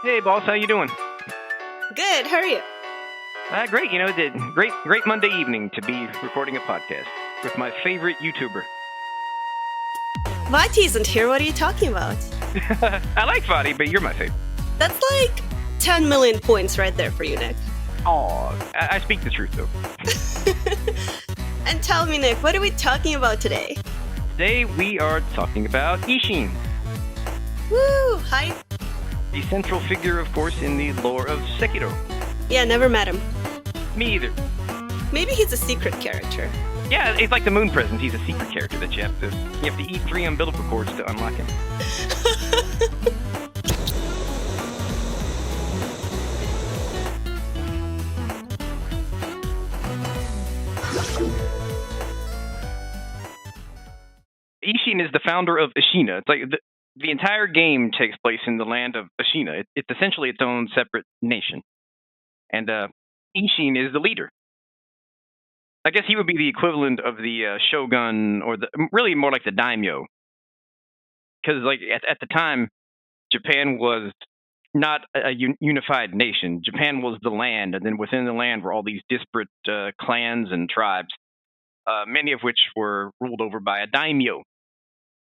Hey, boss, how you doing? Good, how are you? Great. Great Monday evening to be recording a podcast with my favorite YouTuber. Vati isn't here, what are you talking about? I like Vati, but you're my favorite. That's like 10 million points right there for you, Nick. Aw, I speak the truth, though. And tell me, Nick, what are we talking about today? Today we are talking about Isshin. Woo, hi. The central figure, of course, in the lore of Sekiro. Yeah, never met him. Me either. Maybe he's a secret character. Yeah, it's like the Moon Presence. He's a secret character that you have to eat 3 umbilical cords to unlock him. Isshin is the founder of Ashina. It's like the entire game takes place in the land of Ashina. It's essentially its own separate nation. And Isshin is the leader. I guess he would be the equivalent of the shogun, or really more like the daimyo. Because like at the time, Japan was not a unified nation. Japan was the land, and then within the land were all these disparate clans and tribes, many of which were ruled over by a daimyo.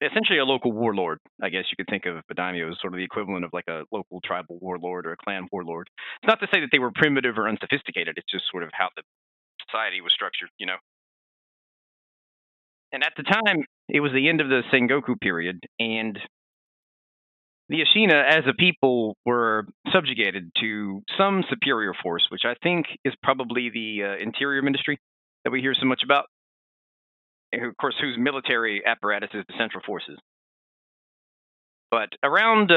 Essentially a local warlord, I guess you could think of a daimyo as sort of the equivalent of like a local tribal warlord or a clan warlord. It's not to say that they were primitive or unsophisticated. It's just sort of how the society was structured, you know. And at the time, it was the end of the Sengoku period, and the Ashina as a people were subjugated to some superior force, which I think is probably the Interior Ministry that we hear so much about. Of course, whose military apparatus is the Central Forces. But around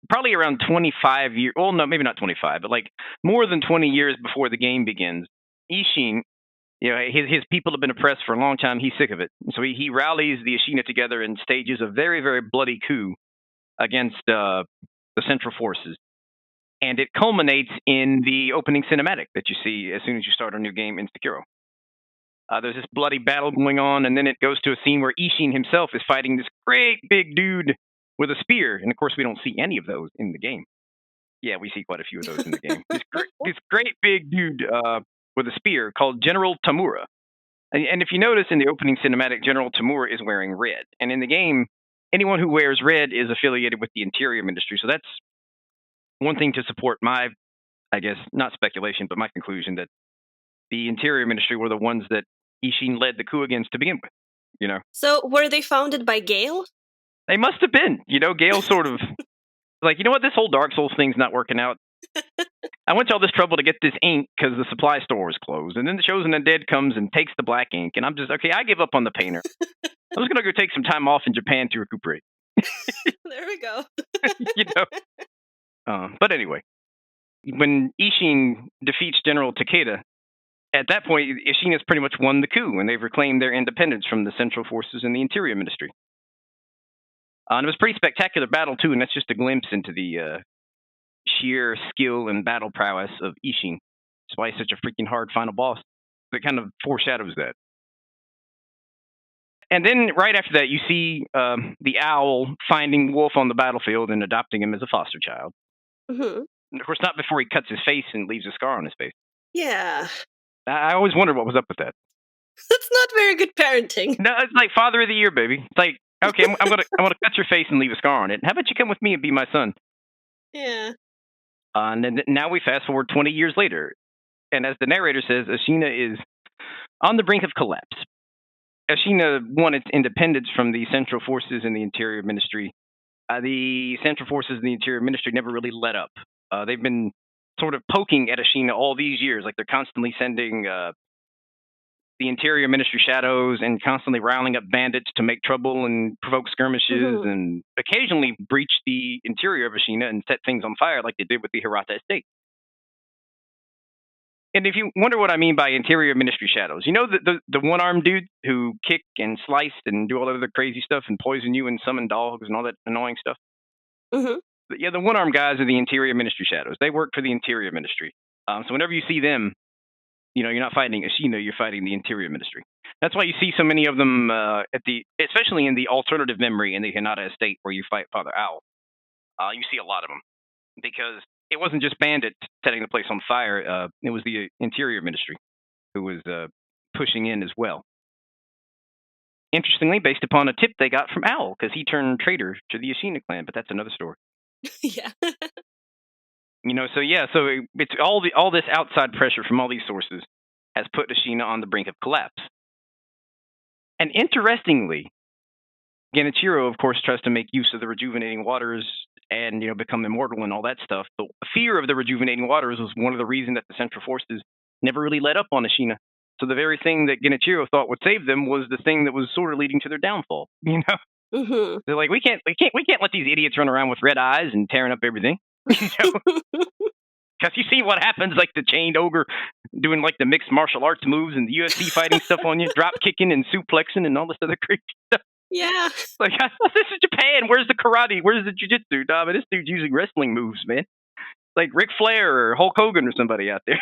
probably around 25 years, well, no, maybe not 25, but like more than 20 years before the game begins, Isshin, you know, his people have been oppressed for a long time. He's sick of it. So he rallies the Ashina together and stages a very, very bloody coup against the Central Forces. And it culminates in the opening cinematic that you see as soon as you start a new game in Sekiro. There's this bloody battle going on, and then it goes to a scene where Isshin himself is fighting this great big dude with a spear. And of course, we don't see any of those in the game. Yeah, we see quite a few of those in the game. This great big dude with a spear called General Tamura. And if you notice in the opening cinematic, General Tamura is wearing red. And in the game, anyone who wears red is affiliated with the Interior Ministry. So that's one thing to support my, I guess, not speculation, but my conclusion that the Interior Ministry were the ones that Isshin led the coup against to begin with, you know. So, were they founded by Gale? They must have been. You know, Gale sort of like, you know what, this whole Dark Souls thing's not working out. I went to all this trouble to get this ink because the supply store was closed. And then the Chosen Undead comes and takes the black ink. And I'm just, okay, I give up on the painter. I'm just going to go take some time off in Japan to recuperate. There we go. You know. But anyway, when Isshin defeats General Takeda, at that point, Ashina has pretty much won the coup, and they've reclaimed their independence from the Central Forces and the Interior Ministry. And it was a pretty spectacular battle, too, and that's just a glimpse into the sheer skill and battle prowess of Isshin. That's why he's such a freaking hard final boss. That kind of foreshadows that. And then right after that, you see the owl finding Wolf on the battlefield and adopting him as a foster child. Mm-hmm. And of course, not before he cuts his face and leaves a scar on his face. Yeah. I always wondered what was up with that. That's not very good parenting. No, it's like Father of the Year, baby. It's like, okay, I'm gonna cut your face and leave a scar on it. How about you come with me and be my son? Yeah. And then now we fast forward 20 years later, and as the narrator says, Ashina is on the brink of collapse. Ashina won its independence from the Central Forces and the Interior Ministry. The Central Forces and the Interior Ministry never really let up. They've been sort of poking at Ashina all these years, like they're constantly sending the Interior Ministry shadows and constantly riling up bandits to make trouble and provoke skirmishes and occasionally breach the interior of Ashina and set things on fire like they did with the Hirata estate. And if you wonder what I mean by Interior Ministry shadows, you know the one-armed dude who kick and slice and do all that other crazy stuff and poison you and summon dogs and all that annoying stuff? Mm-hmm. Yeah, the one-armed guys are the Interior Ministry shadows. They work for the Interior Ministry. So whenever you see them, you know, you're not fighting Ashina, you're fighting the Interior Ministry. That's why you see so many of them especially in the alternative memory in the Hinata estate where you fight Father Owl. You see a lot of them. because it wasn't just bandits setting the place on fire. It was the Interior Ministry who was pushing in as well. Interestingly, based upon a tip they got from Owl, because he turned traitor to the Ashina clan, but that's another story. Yeah. So it's all this outside pressure from all these sources has put Ashina on the brink of collapse. And interestingly, Genichiro, of course, tries to make use of the rejuvenating waters and become immortal and all that stuff. The fear of the rejuvenating waters was one of the reasons that the Central Forces never really let up on Ashina. So the very thing that Genichiro thought would save them was the thing that was sort of leading to their downfall. Mm-hmm. They're like, we can't let these idiots run around with red eyes and tearing up everything. Because you see what happens, like the chained ogre doing like the mixed martial arts moves and the UFC fighting stuff on you, drop kicking and suplexing and all this other crazy stuff. Yeah. Like, this is Japan. Where's the karate? Where's the jiu-jitsu? Nah, but this dude's using wrestling moves, man. Like Ric Flair or Hulk Hogan or somebody out there.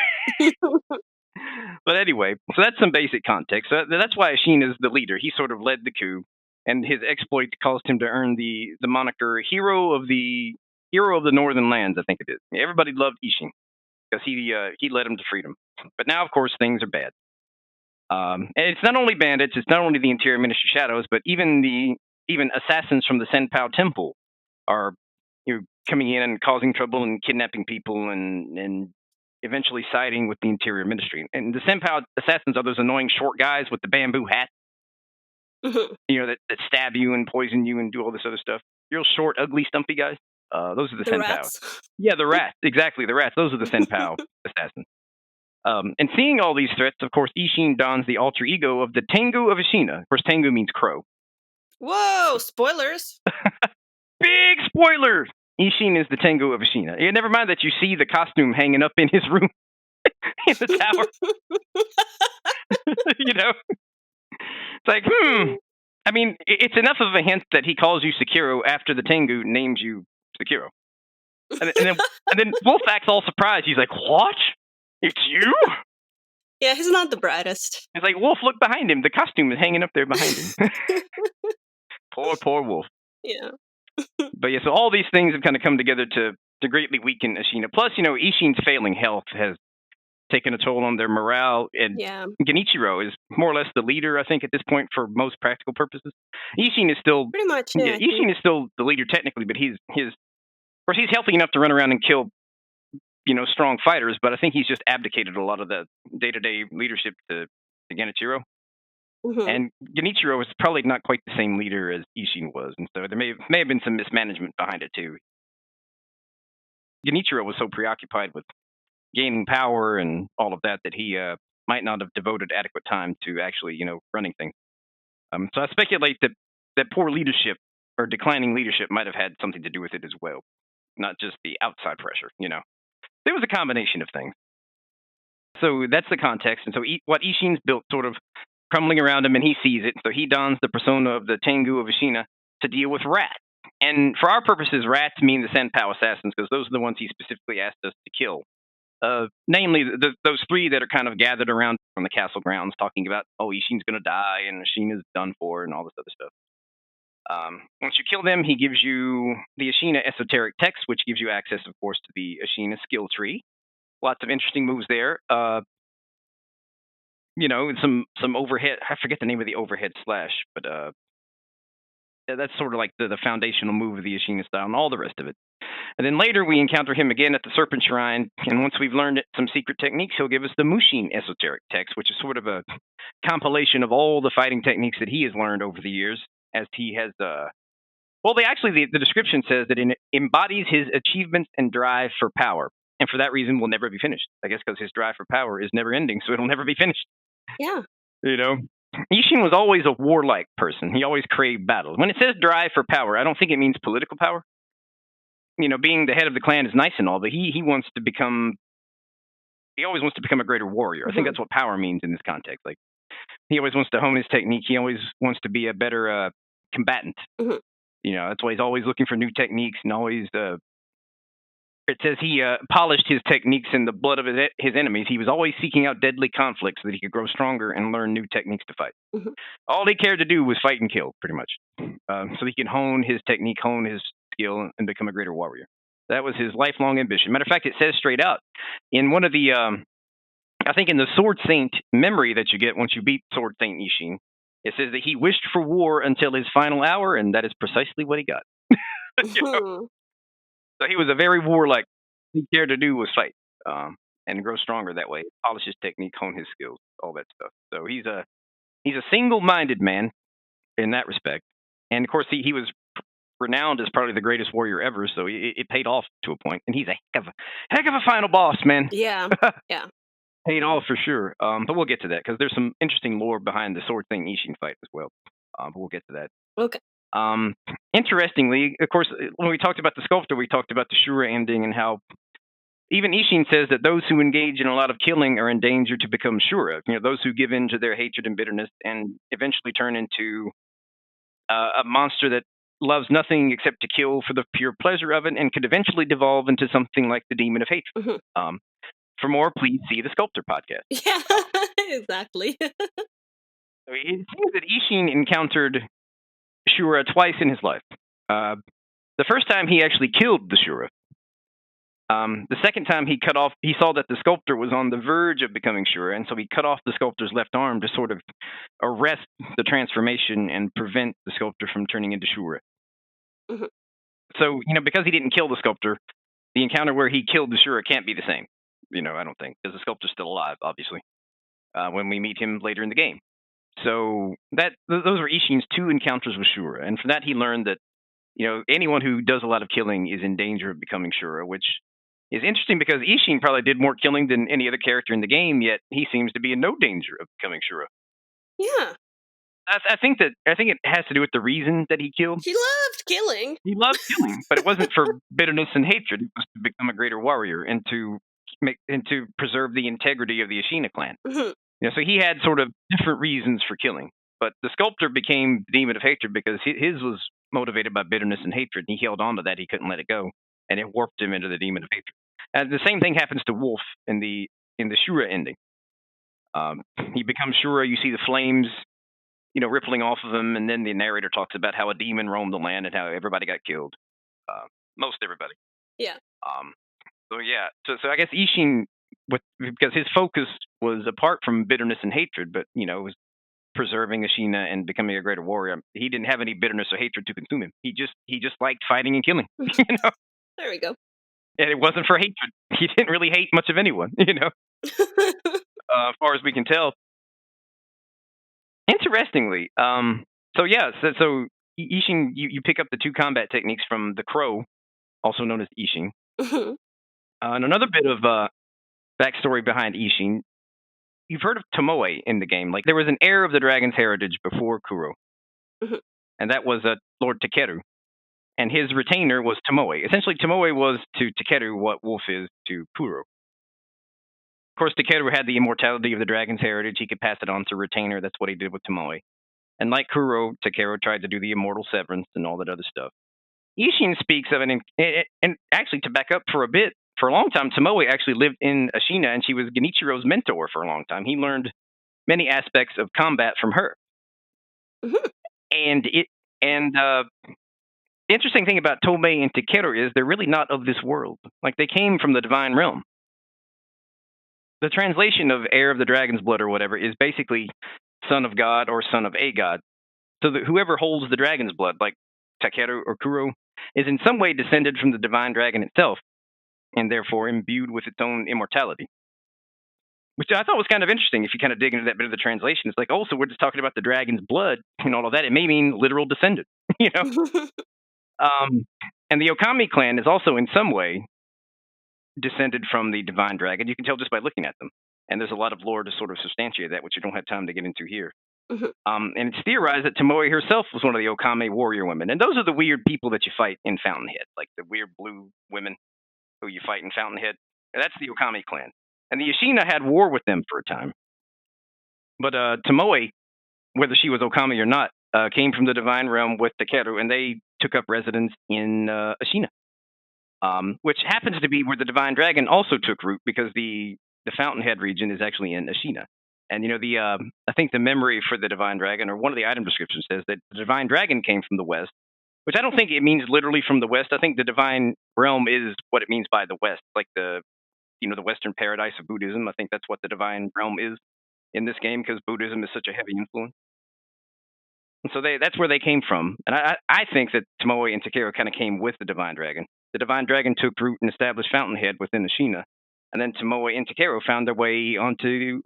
But anyway, so that's some basic context. So that's why Ashina is the leader. He sort of led the coup, and his exploits caused him to earn the moniker Hero of the Northern Lands, I think it is. Everybody loved Isshin because he led them to freedom. But now, of course, things are bad. And it's not only bandits, it's not only the Interior Ministry shadows, but even assassins from the Senpou Temple are coming in and causing trouble and kidnapping people and eventually siding with the Interior Ministry. And the Senpou assassins are those annoying short guys with the bamboo hat, that stab you and poison you and do all this other stuff. Real short, ugly, stumpy guys. Those are the Senpou. Rats? Yeah, the rats. Exactly, the rats. Those are the Senpou assassins. And seeing all these threats, of course, Isshin dons the alter ego of the Tengu of Ashina. Of course, Tengu means crow. Whoa, spoilers. Big spoilers! Isshin is the Tengu of Ashina. Yeah, never mind that you see the costume hanging up in his room in the tower. It's like, I mean, it's enough of a hint that he calls you Sekiro after the Tengu names you Sekiro. And then Wolf acts all surprised. He's like, what? It's you? Yeah, he's not the brightest. It's like, Wolf, look behind him. The costume is hanging up there behind him. Poor Wolf. Yeah. But yeah, so all these things have kind of come together to greatly weaken Ashina. Plus, Isshin's failing health has taken a toll on their morale. And Genichiro is more or less the leader, I think, at this point for most practical purposes. Isshin is still pretty much. Yeah, Isshin is still the leader technically, but he's healthy enough to run around and kill strong fighters, but I think he's just abdicated a lot of the day-to-day leadership to Genichiro. Mm-hmm. And Genichiro is probably not quite the same leader as Isshin was, and so there may have been some mismanagement behind it too. Genichiro was so preoccupied with gaining power and all of that he might not have devoted adequate time to actually, running things. So I speculate that poor leadership or declining leadership might have had something to do with it as well, not just the outside pressure, There was a combination of things. So that's the context. And so what Isshin's built sort of crumbling around him, and he sees it. So he dons the persona of the Tengu of Ashina to deal with rats. And for our purposes, rats mean the Senpou assassins because those are the ones he specifically asked us to kill. Namely, those three that are kind of gathered around on the castle grounds talking about, Isshin's going to die and Ashina's done for and all this other stuff. Once you kill them, he gives you the Ashina esoteric text, which gives you access, of course, to the Ashina skill tree. Lots of interesting moves there. Some overhead. I forget the name of the overhead slash, but that's sort of like the foundational move of the Ashina style and all the rest of it. And then later we encounter him again at the Serpent Shrine, and once we've learned some secret techniques, he'll give us the Mushin esoteric text, which is sort of a compilation of all the fighting techniques that he has learned over the years, as he has the description says that it embodies his achievements and drive for power, and for that reason will never be finished. I guess because his drive for power is never ending, so it'll never be finished. Yeah. Isshin was always a warlike person. He always craved battle. When it says drive for power, I don't think it means political power. Being the head of the clan is nice and all, but he always wants to become a greater warrior. Mm-hmm. I think that's what power means in this context. Like, he always wants to hone his technique. He always wants to be a better combatant. Mm-hmm. That's why he's always looking for new techniques and always. It says he polished his techniques in the blood of his enemies. He was always seeking out deadly conflicts so that he could grow stronger and learn new techniques to fight. Mm-hmm. All he cared to do was fight and kill, pretty much, so he can hone his technique, hone his skill, and become a greater warrior. That was his lifelong ambition. Matter of fact, it says straight out in one of the, I think in the Sword Saint memory that you get once you beat Sword Saint Isshin, it says that he wished for war until his final hour, and that is precisely what he got. You know? So he was a very warlike. He cared to do was fight, and grow stronger that way. Polish his technique, hone his skills, all that stuff. So he's a single-minded man in that respect. And of course, he was renowned as probably the greatest warrior ever. So it paid off to a point. And he's a heck of a final boss, man. Yeah, yeah. Paid off for sure. But we'll get to that because there's some interesting lore behind the Sword Saint Isshin fight as well. But we'll get to that. Okay. Interestingly, of course, when we talked about the Sculptor, we talked about the Shura ending and how even Isshin says that those who engage in a lot of killing are in danger to become Shura. You know, those who give in to their hatred and bitterness and eventually turn into a monster that loves nothing except to kill for the pure pleasure of it and could eventually devolve into something like the Demon of Hatred. For more, please see the Sculptor podcast. Yeah, exactly. So it seems that Isshin encountered Shura twice in his life. The first time he actually killed the Shura. The second time he saw that the Sculptor was on the verge of becoming Shura, and so he cut off the Sculptor's left arm to sort of arrest the transformation and prevent the Sculptor from turning into Shura. So, because he didn't kill the Sculptor, the encounter where he killed the Shura can't be the same. I don't think, because the Sculptor's still alive, obviously, when we meet him later in the game. So those were Isshin's two encounters with Shura, and from that he learned that anyone who does a lot of killing is in danger of becoming Shura, which is interesting because Isshin probably did more killing than any other character in the game, yet he seems to be in no danger of becoming Shura. Yeah. I think it has to do with the reason that he killed. He loved killing. He loved killing, but it wasn't for bitterness and hatred. It was to become a greater warrior and to preserve the integrity of the Ashina clan. So he had sort of different reasons for killing. But the Sculptor became the Demon of Hatred because his was motivated by bitterness and hatred. And he held on to that. He couldn't let it go. And it warped him into the Demon of Hatred. And the same thing happens to Wolf in the Shura ending. He becomes Shura. You see the flames, rippling off of him. And then the narrator talks about how a demon roamed the land and how everybody got killed. Most everybody. Yeah. So I guess Isshin, because his focus was apart from bitterness and hatred, but was preserving Ashina and becoming a greater warrior. He didn't have any bitterness or hatred to consume him. He just liked fighting and killing. There we go. And it wasn't for hatred. He didn't really hate much of anyone. As far as we can tell. Interestingly, so Isshin, you pick up the two combat techniques from the Crow, also known as Isshin. And another bit of backstory behind Isshin. You've heard of Tomoe in the game. Like, there was an heir of the dragon's heritage before Kuro. And that was Lord Takeru. And his retainer was Tomoe. Essentially, Tomoe was to Takeru what Wolf is to Kuro. Of course, Takeru had the immortality of the dragon's heritage. He could pass it on to retainer. That's what he did with Tomoe. And like Kuro, Takeru tried to do the immortal severance and all that other stuff. Isshin speaks of it, and actually, to back up for a bit, for a long time, Tomoe actually lived in Ashina, and she was Genichiro's mentor for a long time. He learned many aspects of combat from her. And the interesting thing about Tomoe and Takeru is they're really not of this world. Like, they came from the divine realm. The translation of heir of the dragon's blood or whatever is basically son of God or son of a god. So that whoever holds the dragon's blood, like Takeru or Kuro, is in some way descended from the divine dragon itself, and therefore imbued with its own immortality. Which I thought was kind of interesting if you kind of dig into that bit of the translation. It's like, so we're just talking about the dragon's blood and all of that. It may mean literal descendant, And the Okami clan is also in some way descended from the divine dragon. You can tell just by looking at them. And there's a lot of lore to sort of substantiate that, which we don't have time to get into here. And it's theorized that Tomoe herself was one of the Okami warrior women. And those are the weird people that you fight in Fountainhead, like the weird blue women who you fight in Fountainhead. And that's the Okami clan. And the Ashina had war with them for a time. But Tomoe, whether she was Okami or not, came from the divine realm with Takeru, and they took up residence in Ashina, which happens to be where the divine dragon also took root, because the Fountainhead region is actually in Ashina. And I think the memory for the divine dragon, or one of the item descriptions, says that the divine dragon came from the west, which I don't think it means literally from the west. I think the divine realm is what it means by the West, like the Western paradise of Buddhism. I think that's what the divine realm is in this game because Buddhism is such a heavy influence. And so that's where they came from. And I think that Tomoe and Sekiro kind of came with the divine dragon. The divine dragon took root and established Fountainhead within Ashina. And then Tomoe and Sekiro found their way onto,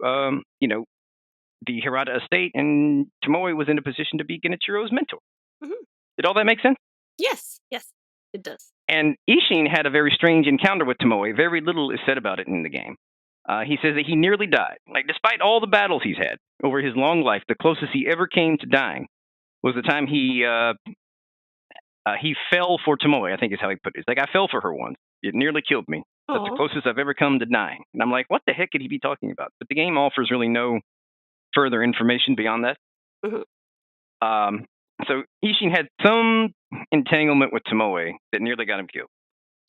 the Hirata estate, and Tomoe was in a position to be Genichiro's mentor. Mhm. Did all that make sense? Yes, it does. And Isshin had a very strange encounter with Tomoe. Very little is said about it in the game. He says that he nearly died. Like, despite all the battles he's had over his long life, the closest he ever came to dying was the time he fell for Tomoe, I think is how he put it. It's like, I fell for her once. It nearly killed me. That's the Aw. closest I've ever come to dying. And I'm like, what the heck could he be talking about? But the game offers really no further information beyond that. Mhm. So Isshin had some entanglement with Tomoe that nearly got him killed.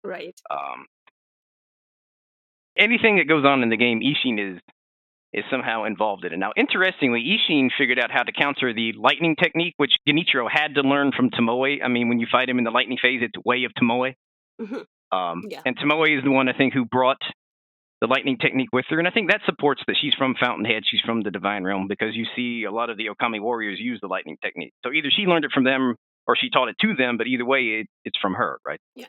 Right. Anything that goes on in the game, Isshin is somehow involved in it. Now, interestingly, Isshin figured out how to counter the lightning technique, which Genichiro had to learn from Tomoe. I mean, when you fight him in the lightning phase, it's Way of Tomoe. Mhm. Yeah. And Tomoe is the one, I think, who brought the lightning technique with her. And I think that supports that she's from Fountainhead, she's from the Divine Realm, because you see a lot of the Okami warriors use the lightning technique. So either she learned it from them or she taught it to them, but either way, it's from her, right? Yeah.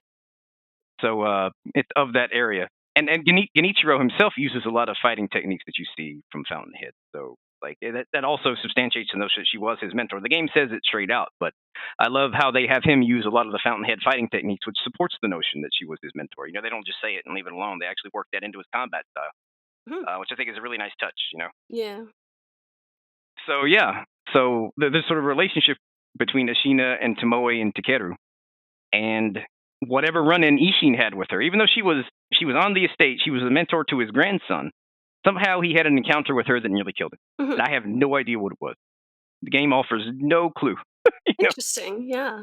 So it's of that area. And Genichiro himself uses a lot of fighting techniques that you see from Fountainhead. So like that also substantiates the notion that she was his mentor. The game says it straight out, but I love how they have him use a lot of the Fountainhead fighting techniques, which supports the notion that she was his mentor. They don't just say it and leave it alone. They actually work that into his combat style, which I think is a really nice touch. Yeah. So yeah, so there's sort of relationship between Ashina and Tomoe and Takeru, and whatever run-in Isshin had with her, even though she was on the estate, she was a mentor to his grandson. Somehow he had an encounter with her that nearly killed him. And I have no idea what it was. The game offers no clue. Interesting. Yeah.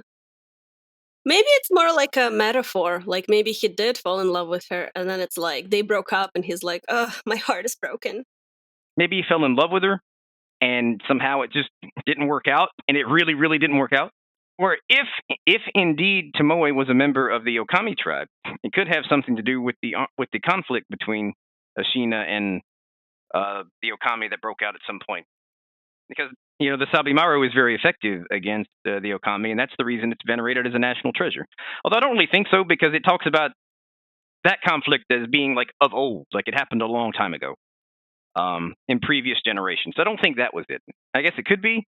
Maybe it's more like a metaphor. Like maybe he did fall in love with her, and then it's like they broke up, and he's like, "Oh, my heart is broken." Maybe he fell in love with her, and somehow it just didn't work out, and it really, really didn't work out. Or if indeed Tomoe was a member of the Okami tribe, it could have something to do with the conflict between Ashina and the Okami that broke out at some point. Because the Sabimaru is very effective against the Okami, and that's the reason it's venerated as a national treasure. Although I don't really think so, because it talks about that conflict as being like of old, like it happened a long time ago, in previous generations. So I don't think that was it. I guess it could be,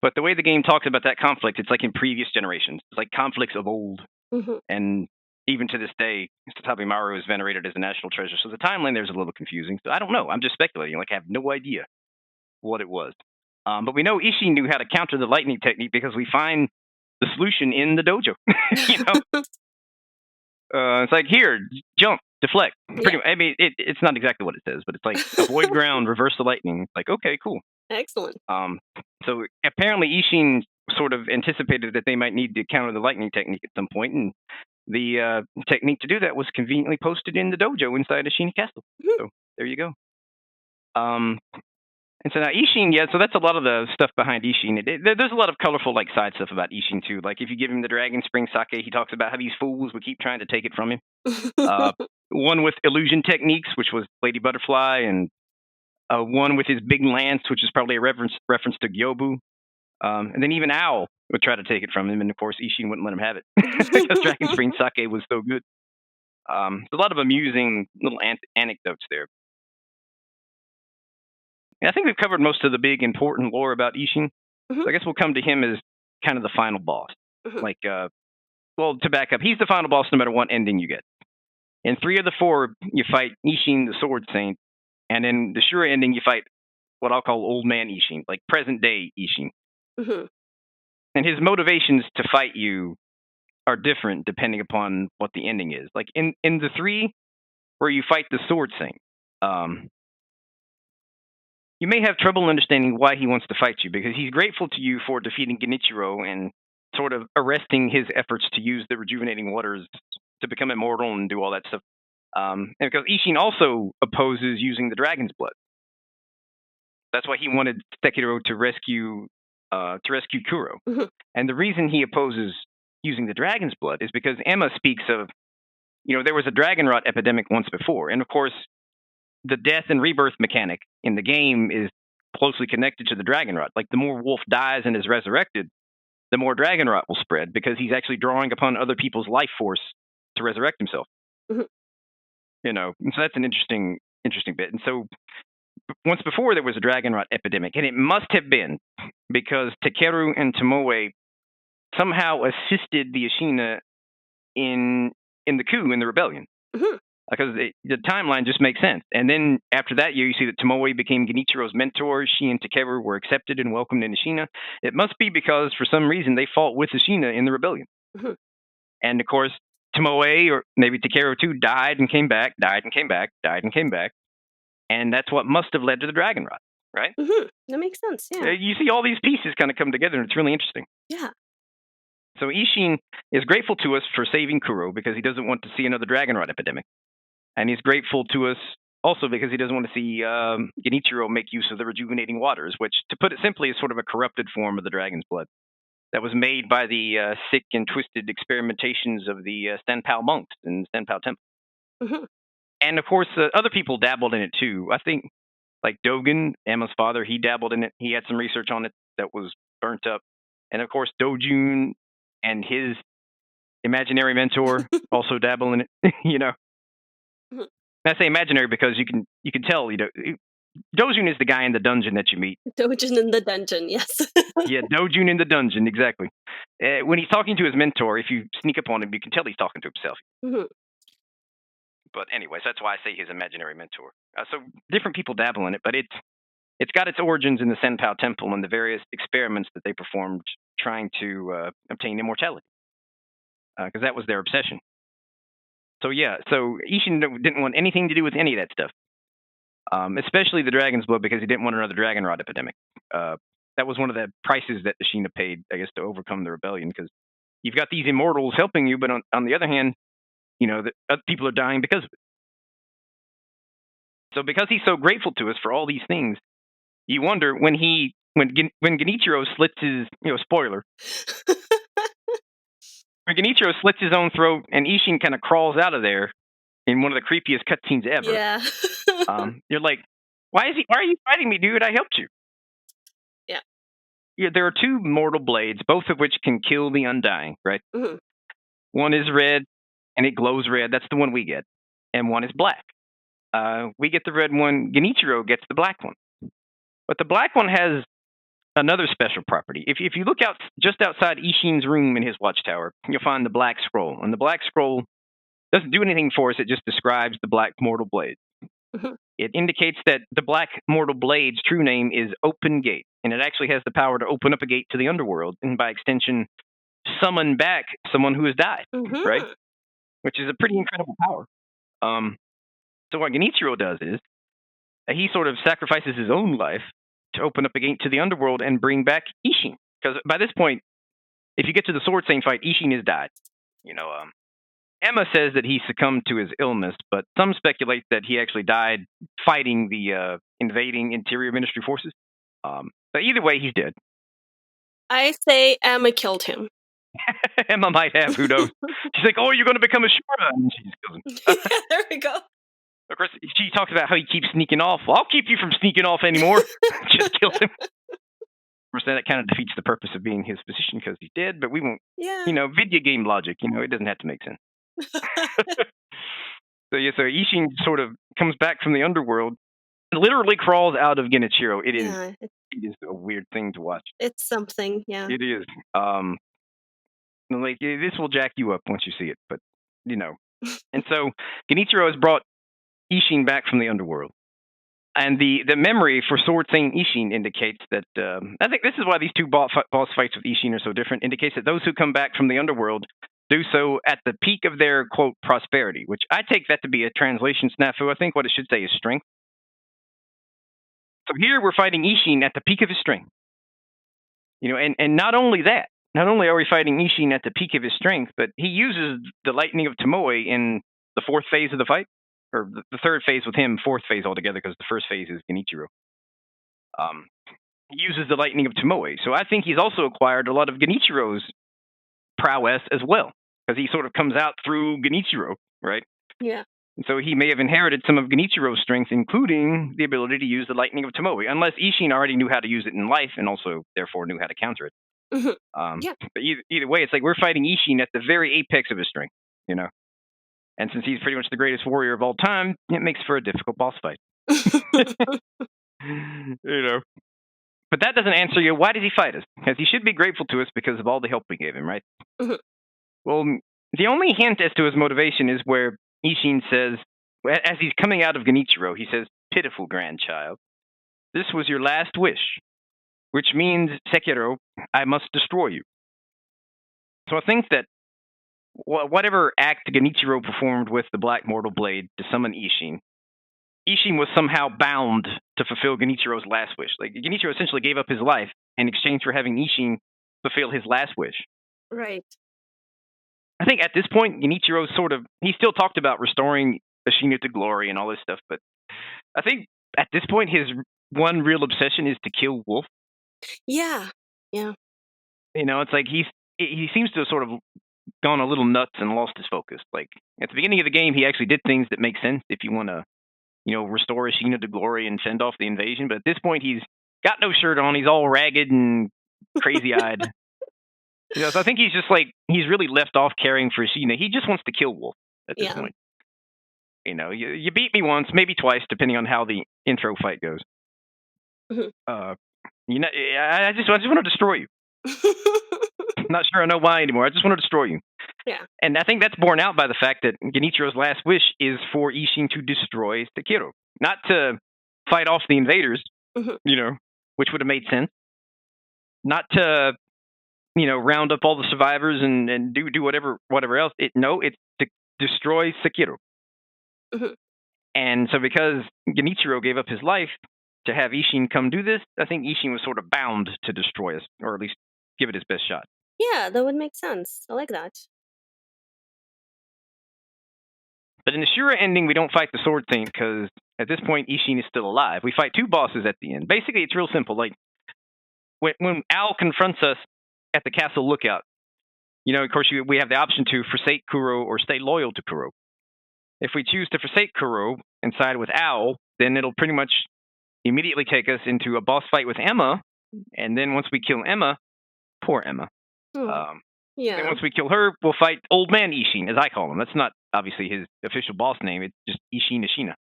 but the way the game talks about that conflict, it's like in previous generations. It's like conflicts of old, and even to this day, Sabimaru is venerated as a national treasure. So the timeline there's a little confusing. So I don't know. I'm just speculating. Like I have no idea what it was. But we know Isshin knew how to counter the lightning technique because we find the solution in the dojo. It's like, here, jump, deflect. Pretty much, I mean, it's not exactly what it says, but it's like avoid ground, reverse the lightning. It's like, okay, cool. Excellent. So apparently Isshin sort of anticipated that they might need to counter the lightning technique at some point, and the technique to do that was conveniently posted in the dojo inside Ashina Castle. So there you go. And so now Isshin, so that's a lot of the stuff behind Isshin. There's a lot of colorful like side stuff about Isshin too. Like if you give him the Dragon Spring Sake, he talks about how these fools would keep trying to take it from him. One with illusion techniques, which was Lady Butterfly, and one with his big lance, which is probably a reference to Gyobu. And then even Owl would try to take it from him, and of course Isshin wouldn't let him have it because Dragon Spring Sake was so good. There's a lot of amusing little anecdotes there. And I think we've covered most of the big important lore about Isshin. So I guess we'll come to him as kind of the final boss. Like, well, to back up, he's the final boss no matter what ending you get. In 3 of the 4, you fight Isshin, the Sword Saint, and in the Shura ending, you fight what I'll call Old Man Isshin, like present day Isshin. And his motivations to fight you are different depending upon what the ending is. Like in the 3 where you fight the Sword Saint, you may have trouble understanding why he wants to fight you, because he's grateful to you for defeating Genichiro and sort of arresting his efforts to use the rejuvenating waters to become immortal and do all that stuff. And because Isshin also opposes using the dragon's blood. That's why he wanted Sekiro to rescue Kuro. And the reason he opposes using the dragon's blood is because Emma speaks of there was a dragon rot epidemic once before. And of course, the death and rebirth mechanic in the game is closely connected to the dragon rot. Like, the more Wolf dies and is resurrected, the more dragon rot will spread because he's actually drawing upon other people's life force to resurrect himself. Mhm. And so that's an interesting bit. And so once before there was a dragon rot epidemic, and it must have been because Takeru and Tomoe somehow assisted the Ashina in the coup, in the rebellion. Mhm. Because the timeline just makes sense. And then after that, you see that Tomoe became Genichiro's mentor. She and Takeru were accepted and welcomed in Ashina. It must be because, for some reason, they fought with Ashina in the rebellion. Mhm. And of course, Tomoe, or maybe Takeru too, died and came back, died and came back, died and came back. And that's what must have led to the dragon rot, right? Mhm. That makes sense, yeah. You see all these pieces kind of come together, and it's really interesting. Yeah. So Isshin is grateful to us for saving Kuro because he doesn't want to see another dragon rot epidemic. And he's grateful to us also because he doesn't want to see Genichiro make use of the rejuvenating waters, which, to put it simply, is sort of a corrupted form of the dragon's blood that was made by the sick and twisted experimentations of the Senpou monks in the Senpou Temple. Mhm. And of course, other people dabbled in it too. I think, like Dogen, Emma's father, he dabbled in it. He had some research on it that was burnt up. And of course, Dojun and his imaginary mentor also dabble in it. Mhm. I say imaginary because you can tell, Dojun is the guy in the dungeon that you meet. Dojin in the dungeon, yes. Yeah, Dojun in the dungeon, exactly. When he's talking to his mentor, if you sneak up on him, you can tell he's talking to himself. Mhm. But anyways, that's why I say his imaginary mentor. So different people dabble in it, but it's got its origins in the Senpou Temple and the various experiments that they performed trying to obtain immortality, because that was their obsession. So yeah, so Isshin didn't want anything to do with any of that stuff, especially the dragon's blood, because he didn't want another dragon rot epidemic. That was one of the prices that Ashina paid, I guess, to overcome the rebellion, because you've got these immortals helping you, but on the other hand, the other people are dying because of it. So because he's so grateful to us for all these things, you wonder when Genichiro slits his, spoiler, when Genichiro slits his own throat and Isshin kind of crawls out of there in one of the creepiest cutscenes ever. Yeah. You're like, why are you fighting me, dude? I helped you. Yeah. Yeah, there are two mortal blades, both of which can kill the undying, right? Mhm. One is red, and it glows red. That's the one we get. And one is black. We get the red one. Genichiro gets the black one. But the black one has another special property. If you look out just outside Isshin's room in his watchtower, you'll find the black scroll. And the black scroll doesn't do anything for us. It just describes the black mortal blade. Mhm. It indicates that the black mortal blade's true name is Open Gate, and it actually has the power to open up a gate to the underworld, and by extension, summon back someone who has died, Mhm. right? Which is a pretty incredible power. So what Genichiro does is he sort of sacrifices his own life to open up a gate to the underworld and bring back Isshin. Because by this point, if you get to the Sword Saint fight, Isshin has died. Emma says that he succumbed to his illness, but some speculate that he actually died fighting the invading Interior Ministry forces. But either way, he's dead. I say Emma killed him. Emma might have, who knows? She's like, oh, you're going to become a Shura. And she just kills him. Yeah, there we go. Of course, she talks about how he keeps sneaking off. Well, I'll keep you from sneaking off anymore. Just kills him. Of course, that kind of defeats the purpose of being his physician because he's dead, but we won't, Yeah. video game logic, it doesn't have to make sense. So Isshin sort of comes back from the underworld and literally crawls out of Genichiro. It is a weird thing to watch. It's something, yeah. It is. Like, this will jack you up once you see it, but And so Genichiro has brought Isshin back from the underworld. And the memory for Sword Saint Isshin indicates that, I think this is why these two boss fights with Isshin are so different, indicates that those who come back from the underworld do so at the peak of their, quote, prosperity, which I take that to be a translation snafu. I think what it should say is strength. So here we're fighting Isshin at the peak of his strength. And not only that, not only are we fighting Isshin at the peak of his strength, but he uses the lightning of Tomoe in the fourth phase of the fight. Or the third phase with him, fourth phase altogether, because the first phase is Genichiro. He uses the lightning of Tomoe. So I think he's also acquired a lot of Genichiro's prowess as well. because he sort of comes out through Genichiro, right? Yeah. And so he may have inherited some of Genichiro's strengths, including the ability to use the lightning of Tomoe, unless Isshin already knew how to use it in life and also, therefore, knew how to counter it. Yeah. But either way, it's like we're fighting Isshin at the very apex of his strength, you know? And since he's pretty much the greatest warrior of all time, it makes for a difficult boss fight. You know? But that doesn't answer you, why does he fight us? Because he should be grateful to us because of all the help we gave him, right? Well, the only hint as to his motivation is where Isshin says, as he's coming out of Genichiro, he says, "Pitiful grandchild, this was your last wish, which means, Sekiro, I must destroy you." So I think that whatever act Genichiro performed with the Black Mortal Blade to summon Isshin was somehow bound to fulfill Genichiro's last wish. Like, Genichiro essentially gave up his life in exchange for having Isshin fulfill his last wish. Right. I think at this point, Genichiro he still talked about restoring Ashina to glory and all this stuff, but I think at this point, his one real obsession is to kill Wolf. Yeah. You know, it's like he seems to have sort of gone a little nuts and lost his focus. Like, at the beginning of the game, he actually did things that make sense if you want to, restore Ashina to glory and fend off the invasion. But at this point, he's got no shirt on. He's all ragged and crazy-eyed. So I think he's just like, he's really left off caring for Ashina. He just wants to kill Wolf at this point. You beat me once, maybe twice, depending on how the intro fight goes. I just want to destroy you. I'm not sure I know why anymore. I just want to destroy you. Yeah. And I think that's borne out by the fact that Genichiro's last wish is for Isshin to destroy Sekiro. Not to fight off the invaders, which would have made sense. Not to, round up all the survivors and do whatever else. It's to destroy Sekiro. And so because Genichiro gave up his life to have Isshin come do this, I think Isshin was sort of bound to destroy us, or at least give it his best shot. Yeah, that would make sense. I like that. But in the Shura ending, we don't fight the sword thing because at this point, Isshin is still alive. We fight two bosses at the end. Basically, it's real simple. Like, when Al confronts us at the castle lookout, of course, we have the option to forsake Kuro or stay loyal to Kuro. If we choose to forsake Kuro and side with Owl, then it'll pretty much immediately take us into a boss fight with Emma. And then once we kill Emma, poor Emma. And once we kill her, we'll fight Old Man Isshin, as I call him. That's not obviously his official boss name. It's just Isshin Ashina.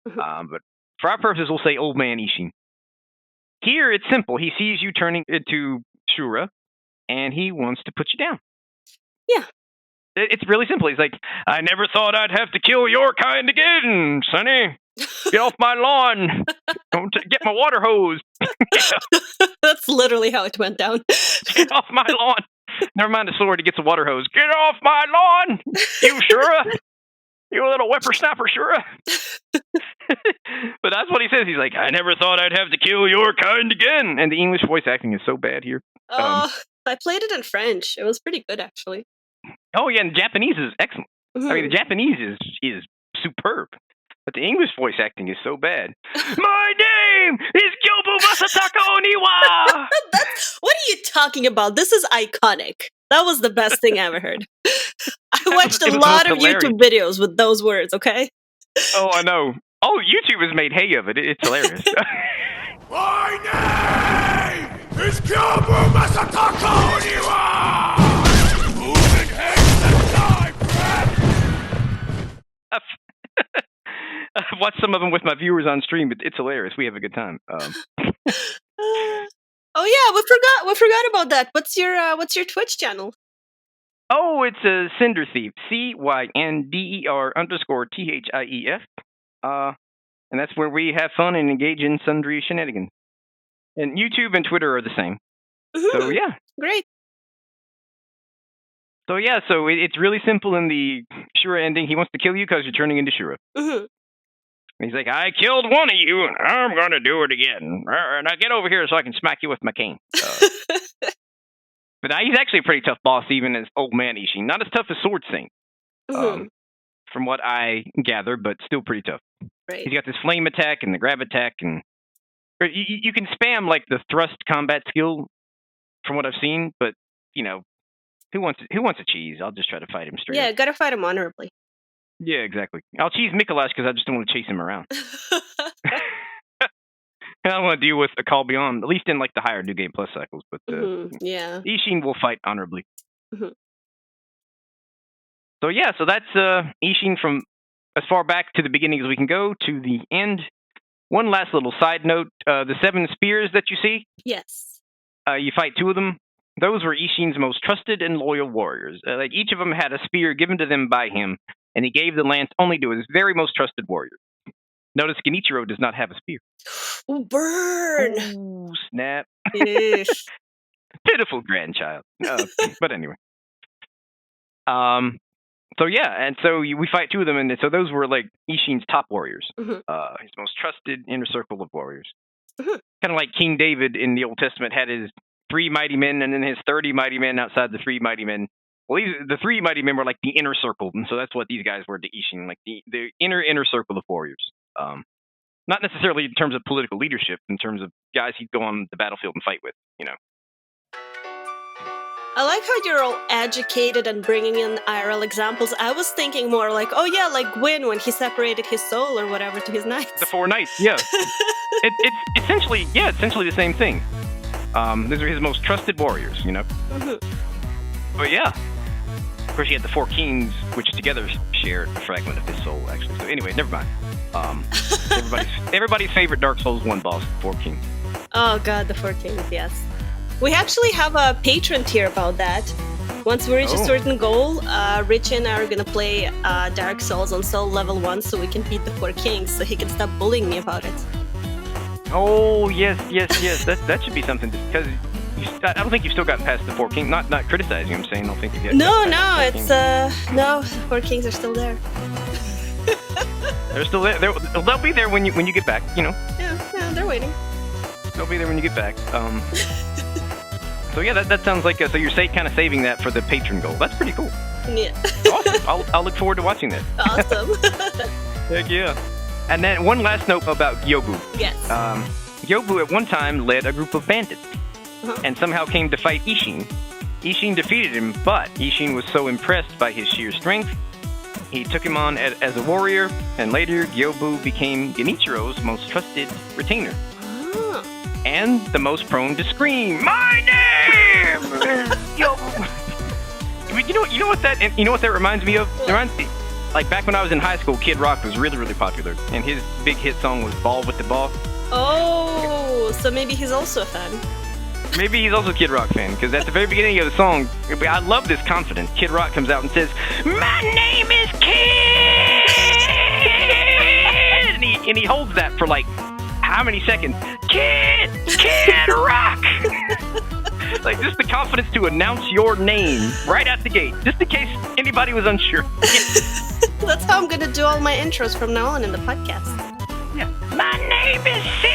But for our purposes, we'll say Old Man Isshin. Here, it's simple. He sees you turning into Shura, and he wants to put you down. Yeah. It's really simple. He's like, "I never thought I'd have to kill your kind again, Sonny. Get off my lawn. Don't get my water hose." That's literally how it went down. Get off my lawn. Never mind the sword, he gets a water hose. "Get off my lawn, you Shura. You little whippersnapper, Shura." But that's what he says. He's like, "I never thought I'd have to kill your kind again." And the English voice acting is so bad here. I played it in French. It was pretty good, actually. Oh, yeah, and Japanese is excellent. I mean, the Japanese is superb. But the English voice acting is so bad. "My name is Gyobu Masataka Oniwa!" What are you talking about? This is iconic. That was the best thing I ever heard. I watched a lot of YouTube videos with those words, okay? Oh, I know. Oh, YouTube has made hay of it. It's hilarious. "My name is Gyobu Masataka Oniwa! Moving haste and time, I've watched some of them with my viewers on stream, but it's hilarious. We have a good time. Oh yeah, we forgot about that. What's your Twitch channel? Oh, it's a Cynder Thief, CYNDER_THIEF. And that's where we have fun and engage in sundry shenanigans. And YouTube and Twitter are the same. So yeah, great. So yeah, it's really simple in the Shura ending. He wants to kill you because you're turning into Shura. He's like, "I killed one of you, and I'm going to do it again. Now get over here so I can smack you with my cane." But he's actually a pretty tough boss, even as Old Man Isshin. Not as tough as Sword Saint, from what I gather, but still pretty tough. Right. He's got this flame attack and the grab attack, and you can spam like the thrust combat skill, from what I've seen, but Who wants a cheese? I'll just try to fight him straight. Yeah, up. gotta fight him honorably. Yeah, exactly. I'll cheese Mikolash because I just don't want to chase him around. I don't want to deal with a call beyond, at least in like the higher New Game Plus cycles. But Yeah. Isshin will fight honorably. Mhm. So yeah, so that's Isshin from as far back to the beginning as we can go to the end. One last little side note: the 7 spears that you see, Yes. you fight 2 of them. Those were Isshin's most trusted and loyal warriors. Like each of them had a spear given to them by him, and he gave the lance only to his very most trusted warrior. Notice Genichiro does not have a spear. Ooh, burn! Ooh, snap. Yes. Pitiful grandchild. But anyway. So yeah, and so we fight 2 of them, and so those were like Isshin's top warriors. Mhm. His most trusted inner circle of warriors. Mhm. Kind of like King David in the Old Testament had his 3 mighty men, and then his 30 mighty men outside the 3 mighty men. Well, the 3 mighty men were like the inner circle, and so that's what these guys were to Isshin, like the inner circle of warriors. Not necessarily in terms of political leadership, in terms of guys he'd go on the battlefield and fight with, you know. I like how you're all educated and bringing in IRL examples. I was thinking more like, oh yeah, like Gwyn when he separated his soul or whatever to his knights. The 4 knights, yeah. It's essentially the same thing. These are his most trusted warriors, you know. Mhm. But yeah, of course, he had the 4 kings, which together shared a fragment of his soul, actually. So anyway, never mind. Everybody's favorite Dark Souls 1 boss, 4 kings. Oh god, the 4 kings, yes. We actually have a patron tier about that. Once we reach a certain goal, Rich and I are gonna play Dark Souls on soul level 1 so we can beat the 4 kings, so he can stop bullying me about it. Oh yes. That should be something, because I don't think you've still gotten past the 4 kings. Not criticizing. I'm saying I don't think you've gotten past the 4 kings are still there. They're still there. They'll be there when you get back. You know. Yeah, they're waiting. They'll be there when you get back. So yeah, that sounds like so you're kind of saving that for the patron goal. That's pretty cool. Yeah. Awesome. I'll look forward to watching that. Awesome. Heck yeah. And then one last note about Yobu. Yes. Yobu at one time led a group of bandits, Uh-huh. and somehow came to fight Isshin. Isshin defeated him, but Isshin was so impressed by his sheer strength, he took him on as a warrior, and later Yobu became Genichiro's most trusted retainer. Oh. And the most prone to scream, "My name is Yobu." You know what that reminds me of? It reminds me, like back when I was in high school, Kid Rock was really, really popular, and his big hit song was "Ball with the Ball." Oh, so maybe he's also a fan. Maybe he's also a Kid Rock fan, because at the very beginning of the song, I love this confidence. Kid Rock comes out and says, "My name is Kid!" and he holds that for like, how many seconds? Kid Rock! Like, just the confidence to announce your name right out the gate, just in case anybody was unsure. That's how I'm gonna do all my intros from now on in the podcast. Yeah. My name is Sid!